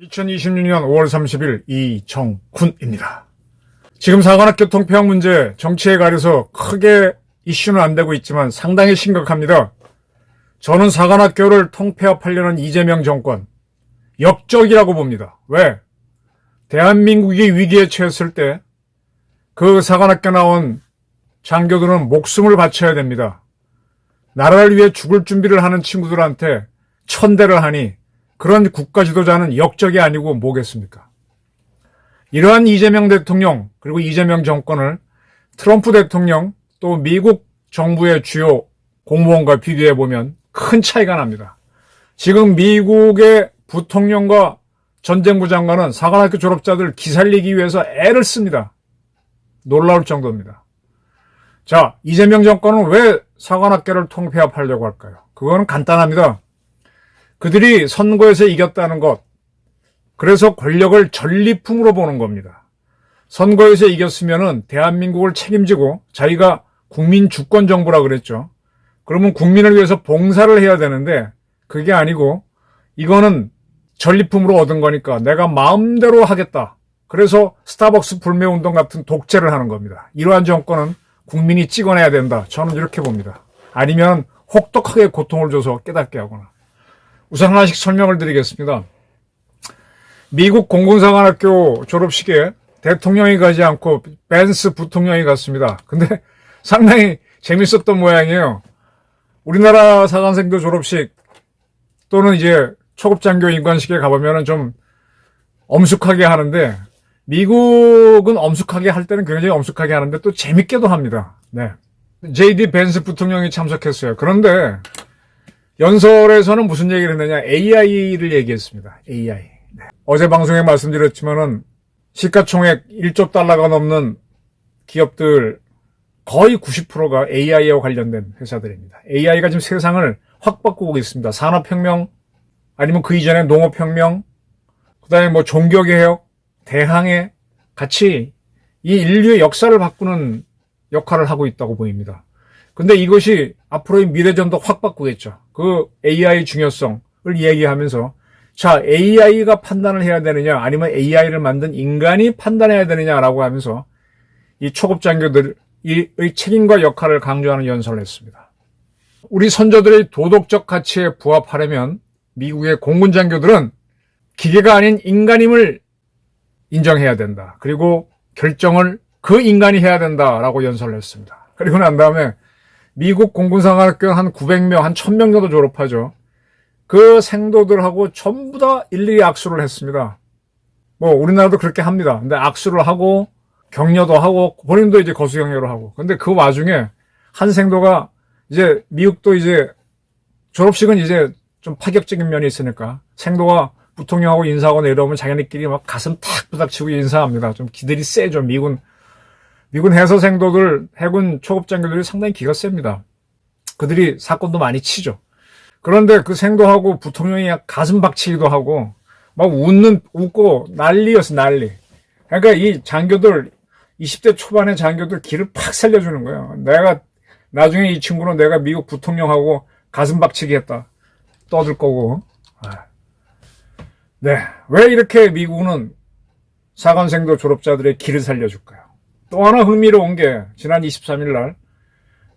(2026년 5월 30일) 이정훈입니다. 지금 사관학교 통폐합 문제 정치에 가려서 크게 이슈는 안 되고 있지만 상당히 심각합니다. 저는 사관학교를 통폐합하려는 이재명 정권 역적이라고 봅니다. 왜? 대한민국이 위기에 처했을 때 그 사관학교 나온 장교들은 목숨을 바쳐야 됩니다. 나라를 위해 죽을 준비를 하는 친구들한테 천대를 하니 그런 국가 지도자는 역적이 아니고 뭐겠습니까? 이러한 이재명 대통령 그리고 이재명 정권을 트럼프 대통령 또 미국 정부의 주요 공무원과 비교해보면 큰 차이가 납니다. 지금 미국의 부통령과 전쟁부 장관은 사관학교 졸업자들 기살리기 위해서 애를 씁니다. 놀라울 정도입니다. 자, 이재명 정권은 왜 사관학교를 통폐합하려고 할까요? 그거는 간단합니다. 그들이 선거에서 이겼다는 것, 그래서 권력을 전리품으로 보는 겁니다. 선거에서 이겼으면은 대한민국을 책임지고 자기가 국민 주권 정부라 그랬죠. 그러면 국민을 위해서 봉사를 해야 되는데 그게 아니고 이거는 전리품으로 얻은 거니까 내가 마음대로 하겠다. 그래서 스타벅스 불매운동 같은 독재를 하는 겁니다. 이러한 정권은 국민이 찍어내야 된다. 저는 이렇게 봅니다. 아니면 혹독하게 고통을 줘서 깨닫게 하거나. 우선 하나씩 설명을 드리겠습니다. 미국 공군사관학교 졸업식에 대통령이 가지 않고 벤스 부통령이 갔습니다. 근데 상당히 재밌었던 모양이에요. 우리나라 사관생도 졸업식 또는 이제 초급장교 인관식에 가보면 좀 엄숙하게 하는데 미국은 엄숙하게 할 때는 굉장히 엄숙하게 하는데 또 재밌게도 합니다. 네. JD 벤스 부통령이 참석했어요. 그런데 연설에서는 무슨 얘기를 했느냐? AI를 얘기했습니다. AI. 네. 어제 방송에 말씀드렸지만은 시가총액 1조 달러가 넘는 기업들 거의 90%가 AI와 관련된 회사들입니다. AI가 지금 세상을 확 바꾸고 있습니다. 산업혁명, 아니면 그 이전에 농업혁명, 그 다음에 뭐 종교개혁, 대항해, 같이 이 인류의 역사를 바꾸는 역할을 하고 있다고 보입니다. 근데 이것이 앞으로의 미래전도 확 바꾸겠죠. 그 AI 중요성을 이야기하면서 자, AI가 판단을 해야 되느냐 아니면 AI를 만든 인간이 판단해야 되느냐라고 하면서 이 초급 장교들의 책임과 역할을 강조하는 연설을 했습니다. 우리 선조들의 도덕적 가치에 부합하려면 미국의 공군 장교들은 기계가 아닌 인간임을 인정해야 된다. 그리고 결정을 그 인간이 해야 된다라고 연설을 했습니다. 그리고 난 다음에 미국 공군사관학교 한 900명, 한 1000명 정도 졸업하죠. 그 생도들하고 전부 다 일일이 악수를 했습니다. 뭐 우리나라도 그렇게 합니다. 근데 악수를 하고 격려도 하고 본인도 이제 거수격려를 하고. 근데 그 와중에 한 생도가 이제 미국도 이제 졸업식은 이제 좀 파격적인 면이 있으니까 생도가 부통령하고 인사하고 내려오면 자기네끼리 막 가슴 탁 부닥치고 인사합니다. 좀 기들이 세죠. 미군 해서생도들, 해군 초급장교들이 상당히 기가 셉니다. 그들이 사건도 많이 치죠. 그런데 그 생도하고 부통령이 가슴 박치기도 하고 막 웃고 난리였어, 난리. 그러니까 이 장교들, 20대 초반의 장교들 기를 팍 살려주는 거예요. 나중에 이 친구는 내가 미국 부통령하고 가슴 박치기 했다. 떠들 거고. 네. 왜 이렇게 미국은 사관생도 졸업자들의 기를 살려줄까요? 또 하나 흥미로운 게 지난 23일 날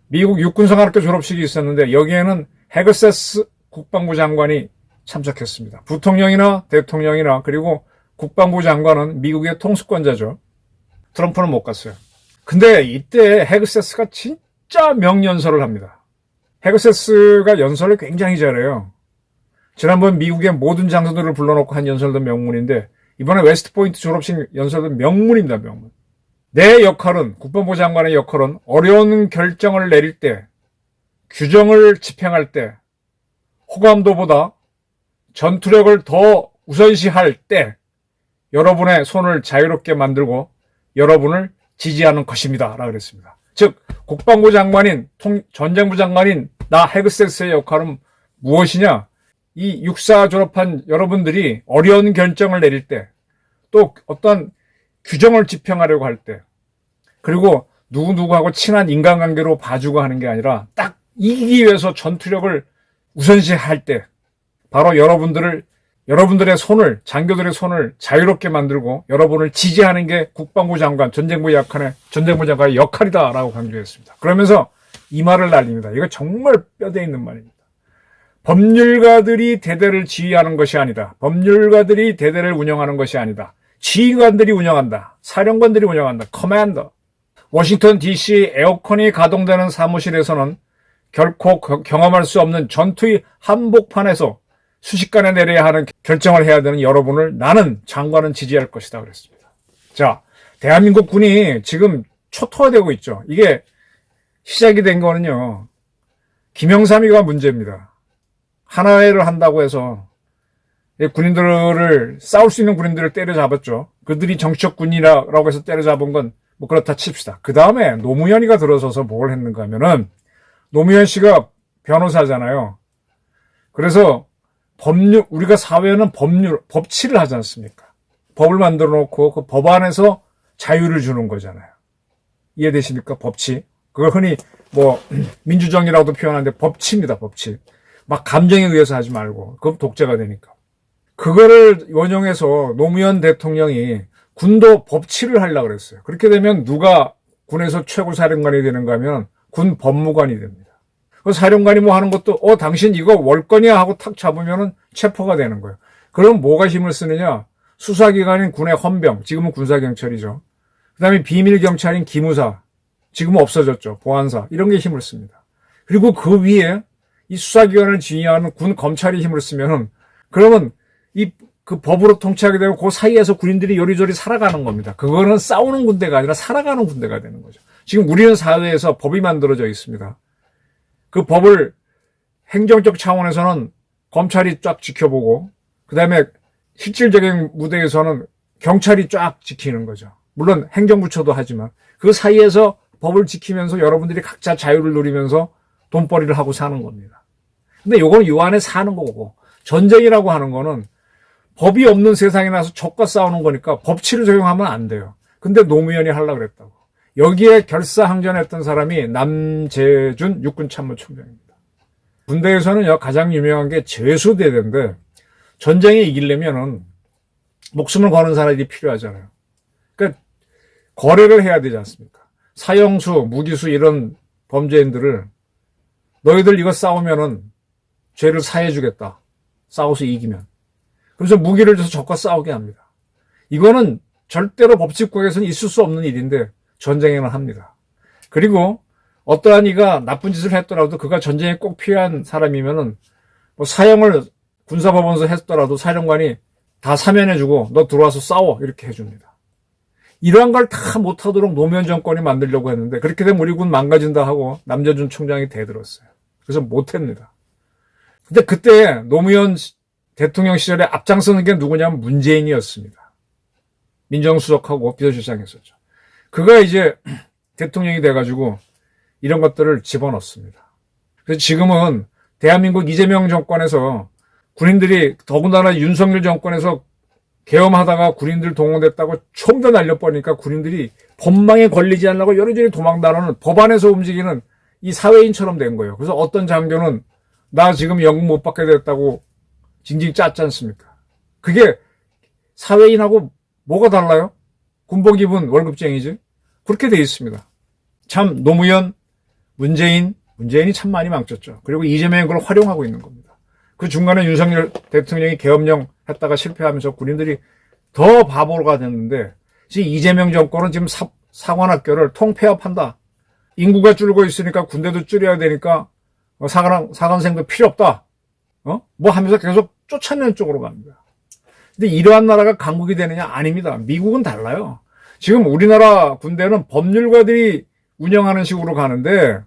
미국 육군사관학교 졸업식이 있었는데 여기에는 헤그세스 국방부 장관이 참석했습니다. 부통령이나 대통령이나 그리고 국방부 장관은 미국의 통수권자죠. 트럼프는 못 갔어요. 근데 이때 헤그세스가 진짜 명연설을 합니다. 헤그세스가 연설을 굉장히 잘해요. 지난번 미국의 모든 장소들을 불러놓고 한 연설도 명문인데 이번에 웨스트포인트 졸업식 연설도 명문입니다. 명문. 내 역할은, 국방부 장관의 역할은 어려운 결정을 내릴 때, 규정을 집행할 때, 호감도보다 전투력을 더 우선시할 때 여러분의 손을 자유롭게 만들고 여러분을 지지하는 것입니다. 라고 그랬습니다. 즉 국방부 장관인 전쟁부 장관인 나 헤그세스의 역할은 무엇이냐? 이 육사 졸업한 여러분들이 어려운 결정을 내릴 때 또 어떤 규정을 집행하려고 할 때, 그리고 누구누구하고 친한 인간관계로 봐주고 하는 게 아니라 딱 이기기 위해서 전투력을 우선시할 때, 바로 여러분들의 손을, 장교들의 손을 자유롭게 만들고 여러분을 지지하는 게 국방부 장관, 전쟁부 장관의 역할이다라고 강조했습니다. 그러면서 이 말을 날립니다. 이거 정말 뼈대 있는 말입니다. 법률가들이 대대를 지휘하는 것이 아니다. 법률가들이 대대를 운영하는 것이 아니다. 지휘관들이 운영한다. 사령관들이 운영한다. 커맨더. 워싱턴 DC 에어컨이 가동되는 사무실에서는 결코 경험할 수 없는 전투의 한복판에서 순식간에 내려야 하는 결정을 해야 되는 여러분을 나는 장관은 지지할 것이다 그랬습니다. 자, 대한민국 군이 지금 초토화되고 있죠. 이게 시작이 된 거는요, 김영삼이가 문제입니다. 하나회를 한다고 해서 군인들을, 싸울 수 있는 군인들을 때려잡았죠. 그들이 정치적 군이라고 해서 때려잡은 건 뭐 그렇다 칩시다. 그 다음에 노무현이가 들어서서 뭘 했는가 하면은, 노무현 씨가 변호사잖아요. 그래서 우리가 사회는 법치를 하지 않습니까? 법을 만들어 놓고 그 법 안에서 자유를 주는 거잖아요. 이해되십니까? 법치. 그걸 흔히 민주정의라고도 표현하는데 법치입니다, 법치. 막 감정에 의해서 하지 말고. 그건 독재가 되니까. 그거를 원용해서 노무현 대통령이 군도 법치를 하려고 그랬어요. 그렇게 되면 누가 군에서 최고 사령관이 되는가 하면 군 법무관이 됩니다. 그 사령관이 뭐 하는 것도, 당신 이거 월권이야 하고 탁 잡으면은 체포가 되는 거예요. 그럼 뭐가 힘을 쓰느냐? 수사기관인 군의 헌병, 지금은 군사경찰이죠. 그 다음에 비밀경찰인 기무사, 지금은 없어졌죠. 보안사, 이런 게 힘을 씁니다. 그리고 그 위에 이 수사기관을 지휘하는 군 검찰이 힘을 쓰면은, 그러면 그 법으로 통치하게 되고 그 사이에서 군인들이 요리조리 살아가는 겁니다. 그거는 싸우는 군대가 아니라 살아가는 군대가 되는 거죠. 지금 우리는 사회에서 법이 만들어져 있습니다. 그 법을 행정적 차원에서는 검찰이 쫙 지켜보고, 그 다음에 실질적인 무대에서는 경찰이 쫙 지키는 거죠. 물론 행정부처도 하지만 그 사이에서 법을 지키면서 여러분들이 각자 자유를 누리면서 돈벌이를 하고 사는 겁니다. 근데 요거는 요 안에 사는 거고, 전쟁이라고 하는 거는 법이 없는 세상에 나서 적과 싸우는 거니까 법치를 적용하면 안 돼요. 근데 노무현이 하려고 그랬다고. 여기에 결사항전했던 사람이 남재준 육군참모총장입니다. 군대에서는 가장 유명한 게 제수대대인데, 전쟁에 이기려면은 목숨을 거는 사람이 필요하잖아요. 그러니까 거래를 해야 되지 않습니까? 사형수, 무기수 이런 범죄인들을 너희들 이거 싸우면은 죄를 사해주겠다. 싸워서 이기면. 그래서 무기를 줘서 적과 싸우게 합니다. 이거는 절대로 법칙국에서는 있을 수 없는 일인데 전쟁에만 합니다. 그리고 어떠한 이가 나쁜 짓을 했더라도 그가 전쟁에 꼭 필요한 사람이면은 사형을 군사법원에서 했더라도 사령관이 다 사면해주고 너 들어와서 싸워 이렇게 해줍니다. 이러한 걸 다 못하도록 노무현 정권이 만들려고 했는데, 그렇게 되면 우리 군 망가진다 하고 남재준 총장이 대들었어요. 그래서 못합니다. 근데 그때 노무현 대통령 시절에 앞장서는 게 누구냐면 문재인이었습니다. 민정수석하고 비서실장 했었죠. 그가 이제 대통령이 돼가지고 이런 것들을 집어넣습니다. 그래서 지금은 대한민국 이재명 정권에서 군인들이, 더군다나 윤석열 정권에서 계엄하다가 군인들 동원됐다고 총도 날려버리니까 군인들이 법망에 걸리지 않으려고 여러저리 도망다니는, 법안에서 움직이는 이 사회인처럼 된 거예요. 그래서 어떤 장교는 나 지금 연금 못 받게 됐다고 징징 짰지 않습니까? 그게 사회인하고 뭐가 달라요? 군복 입은 월급쟁이지? 그렇게 돼 있습니다. 참 노무현, 문재인이 참 많이 망쳤죠. 그리고 이재명이 그걸 활용하고 있는 겁니다. 그 중간에 윤석열 대통령이 계엄령 했다가 실패하면서 군인들이 더 바보가 됐는데, 지금 이재명 정권은 지금 사관학교를 통폐합한다. 인구가 줄고 있으니까 군대도 줄여야 되니까 사관생도 필요 없다. 뭐 하면서 계속 쫓아내는 쪽으로 갑니다. 근데 이러한 나라가 강국이 되느냐? 아닙니다. 미국은 달라요. 지금 우리나라 군대는 법률가들이 운영하는 식으로 가는데,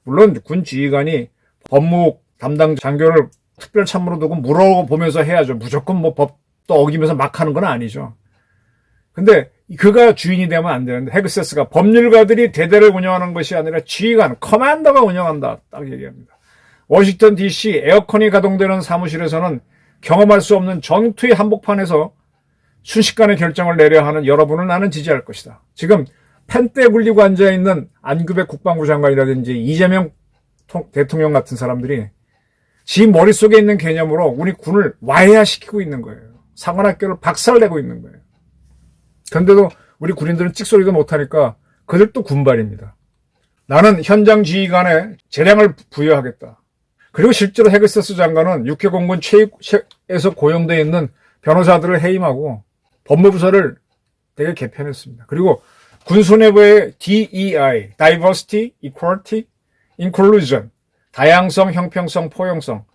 물론 군 지휘관이 법무 담당 장교를 특별 참모로 두고 물어보면서 해야죠. 무조건 뭐 법도 어기면서 막 하는 건 아니죠. 근데 그가 주인이 되면 안 되는데, 헤그세스가 법률가들이 대대를 운영하는 것이 아니라 지휘관, 커맨더가 운영한다. 딱 얘기합니다. 워싱턴 DC 에어컨이 가동되는 사무실에서는 경험할 수 없는 전투의 한복판에서 순식간에 결정을 내려야 하는 여러분을 나는 지지할 것이다. 지금 펜대 굴리고 앉아있는 안규백 국방부 장관이라든지 이재명 대통령 같은 사람들이 지 머릿속에 있는 개념으로 우리 군을 와해화시키고 있는 거예요. 사관학교를 박살내고 있는 거예요. 그런데도 우리 군인들은 찍소리도 못하니까 그들도 군발입니다. 나는 현장 지휘관에 재량을 부여하겠다. 그리고 실제로 헤그세스 장관은 육해공군 최에서 고용되어 있는 변호사들을 해임하고 법무부서를 되게 개편했습니다. 그리고 군수 내부의 DEI, Diversity, Equality, Inclusion, 다양성, 형평성, 포용성,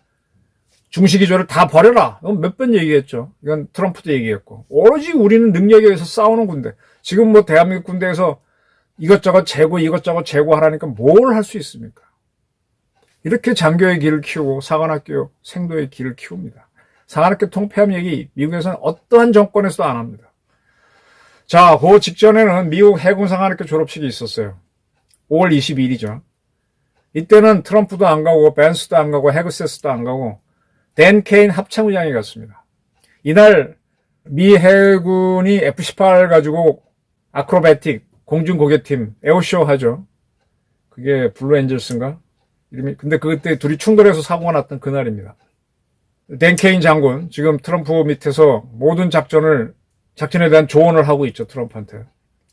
중시기조를 다 버려라. 몇 번 얘기했죠. 이건 트럼프도 얘기했고. 오로지 우리는 능력에 의해서 싸우는 군대. 지금 뭐 대한민국 군대에서 이것저것 재고 하라니까 뭘 할 수 있습니까? 이렇게 장교의 길을 키우고 사관학교 생도의 길을 키웁니다. 사관학교 통폐합 얘기 미국에서는 어떠한 정권에서도 안 합니다. 자, 그 직전에는 미국 해군 사관학교 졸업식이 있었어요. 5월 22일이죠. 이때는 트럼프도 안 가고 벤스도 안 가고 헤그세스도 안 가고 댄 케인 합참의장이 갔습니다. 이날 미 해군이 F-18 가지고 아크로바틱 공중고개팀 에어쇼 하죠. 그게 블루 엔젤스인가? 이름이. 근데 그때 둘이 충돌해서 사고가 났던 그날입니다. 댄 케인 장군 지금 트럼프 밑에서 모든 작전에 대한 조언을 하고 있죠. 트럼프한테.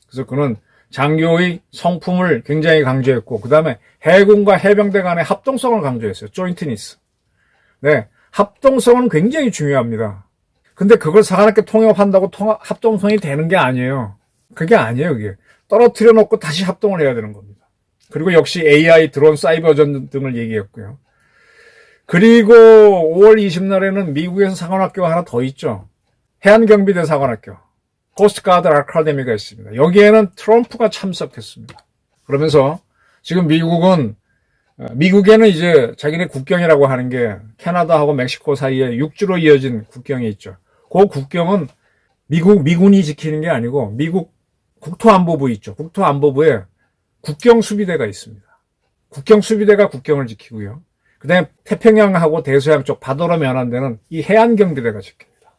그래서 그는 장교의 성품을 굉장히 강조했고 그 다음에 해군과 해병대 간의 합동성을 강조했어요. 조인트니스. 네, 합동성은 굉장히 중요합니다. 근데 그걸 사관학교 통합한다고 합동성이 되는 게 아니에요. 그게 아니에요. 그게 떨어뜨려 놓고 다시 합동을 해야 되는 겁니다. 그리고 역시 AI, 드론, 사이버전 등을 얘기했고요. 그리고 5월 20날에는 미국에서 사관학교가 하나 더 있죠. 해안경비대 사관학교, 코스트가드 아카데미가 있습니다. 여기에는 트럼프가 참석했습니다. 그러면서 지금 미국에는 이제 자기네 국경이라고 하는 게 캐나다하고 멕시코 사이에 육지로 이어진 국경이 있죠. 그 국경은 미군이 지키는 게 아니고 미국 국토안보부 있죠. 국토안보부에 국경수비대가 있습니다. 국경수비대가 국경을 지키고요. 그 다음에 태평양하고 대서양 쪽 바다로 면한 데는 이 해안경비대가 지킵니다.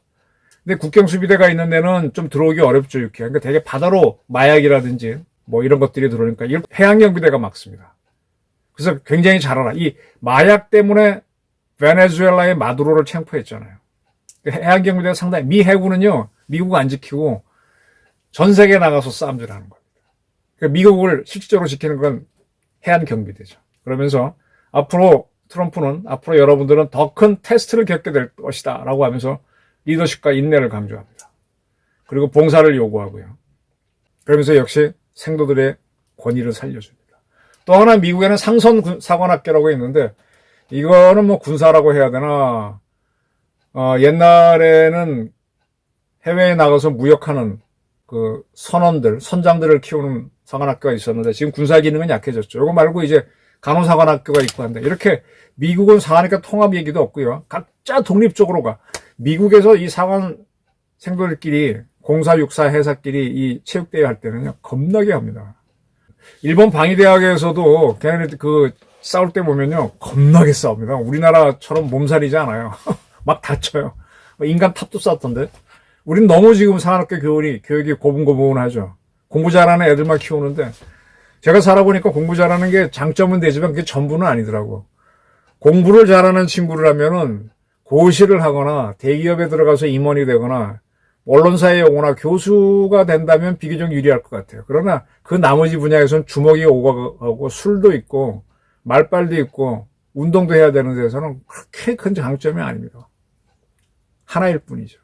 근데 국경수비대가 있는 데는 좀 들어오기 어렵죠, 육해. 그러니까 되게 바다로 마약이라든지 뭐 이런 것들이 들어오니까 이 해안경비대가 막습니다. 그래서 굉장히 잘 알아. 이 마약 때문에 베네수엘라의 마두로를 체포했잖아요. 해안경비대가 상당히, 미 해군은요, 미국 안 지키고 전 세계에 나가서 싸움질 하는 겁니다. 그러니까 미국을 실질적으로 지키는 건 해안경비대죠. 그러면서 트럼프는 앞으로 여러분들은 더 큰 테스트를 겪게 될 것이다 라고 하면서 리더십과 인내를 강조합니다. 그리고 봉사를 요구하고요. 그러면서 역시 생도들의 권위를 살려줍니다. 또 하나 미국에는 상선 사관학교라고 있는데 이거는 뭐 군사라고 해야 되나 옛날에는 해외에 나가서 무역하는 그 선장들을 키우는 사관학교가 있었는데 지금 군사 기능은 약해졌죠. 이거 말고 이제 간호사관학교가 있고 한데 이렇게 미국은 사관학교 통합 얘기도 없고요. 각자 독립적으로 가. 미국에서 이 사관 생도들끼리 공사 육사 해사끼리 이 체육대회 할 때는요 겁나게 합니다. 일본 방위대학에서도 걔네들 싸울 때 보면요 겁나게 싸웁니다. 우리나라처럼 몸살이지 않아요. 막 다쳐요. 인간 탑도 쌌던데. 우린 너무 지금 사관학교 교육이 고분고분하죠. 공부 잘하는 애들만 키우는데 제가 살아보니까 공부 잘하는 게 장점은 되지만 그게 전부는 아니더라고. 공부를 잘하는 친구를 하면은 고시를 하거나 대기업에 들어가서 임원이 되거나 언론사에 오거나 교수가 된다면 비교적 유리할 것 같아요. 그러나 그 나머지 분야에서는 주먹이 오고 가고 술도 있고 말빨도 있고 운동도 해야 되는 데서는 그렇게 큰 장점이 아닙니다. 하나일 뿐이죠.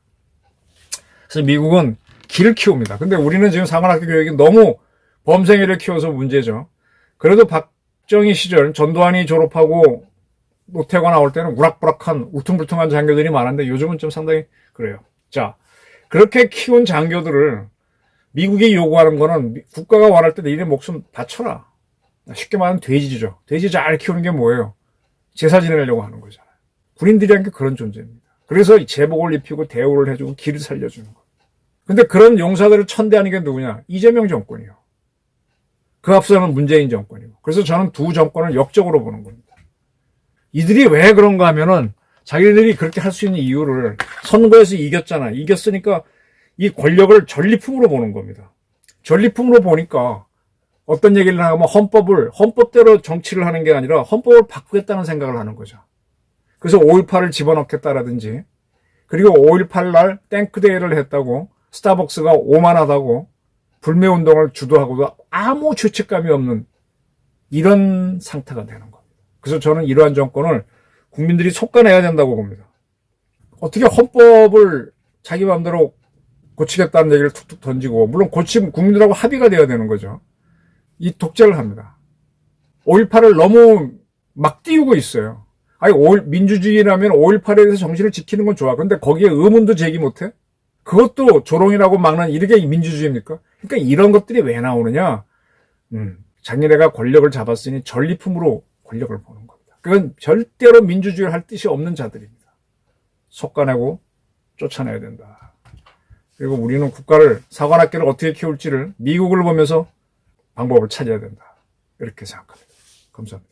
그래서 미국은 기를 키웁니다. 근데 우리는 지금 사관학교 교육이 너무 범생이를 키워서 문제죠. 그래도 박정희 시절 전두환이 졸업하고 노태우가 나올 때는 우락부락한 울퉁불퉁한 장교들이 많은데 요즘은 좀 상당히 그래요. 자, 그렇게 키운 장교들을 미국이 요구하는 거는 국가가 원할 때 너희네 목숨 바쳐라. 쉽게 말하면 돼지죠. 돼지 잘 키우는 게 뭐예요? 제사 지내려고 하는 거잖아요. 군인들이란 게 그런 존재입니다. 그래서 제복을 입히고 대우를 해주고 길을 살려주는 거예요. 근데 그런 용사들을 천대하는 게 누구냐? 이재명 정권이요. 그 앞서는 문재인 정권이고. 그래서 저는 두 정권을 역적으로 보는 겁니다. 이들이 왜 그런가 하면은 자기들이 그렇게 할 수 있는 이유를 선거에서 이겼잖아. 이겼으니까 이 권력을 전리품으로 보는 겁니다. 전리품으로 보니까 어떤 얘기를 하면 헌법대로 정치를 하는 게 아니라 헌법을 바꾸겠다는 생각을 하는 거죠. 그래서 5.18을 집어넣겠다라든지, 그리고 5.18 날 탱크데이를 했다고 스타벅스가 오만하다고 불매운동을 주도하고도 아무 죄책감이 없는 이런 상태가 되는 겁니다. 그래서 저는 이러한 정권을 국민들이 속아내야 된다고 봅니다. 어떻게 헌법을 자기 마음대로 고치겠다는 얘기를 툭툭 던지고, 물론 고치면 국민들하고 합의가 돼야 되는 거죠. 이 독재를 합니다. 5.18을 너무 막 띄우고 있어요. 아니, 민주주의라면 5.18에 대해서 정신을 지키는 건 좋아. 근데 거기에 의문도 제기 못해? 그것도 조롱이라고 막는 이게 민주주의입니까? 그러니까 이런 것들이 왜 나오느냐? 자기네가 권력을 잡았으니 전리품으로 권력을 보는 겁니다. 그건 절대로 민주주의를 할 뜻이 없는 자들입니다. 속아내고 쫓아내야 된다. 그리고 우리는 국가를, 사관학교를 어떻게 키울지를 미국을 보면서 방법을 찾아야 된다. 이렇게 생각합니다. 감사합니다.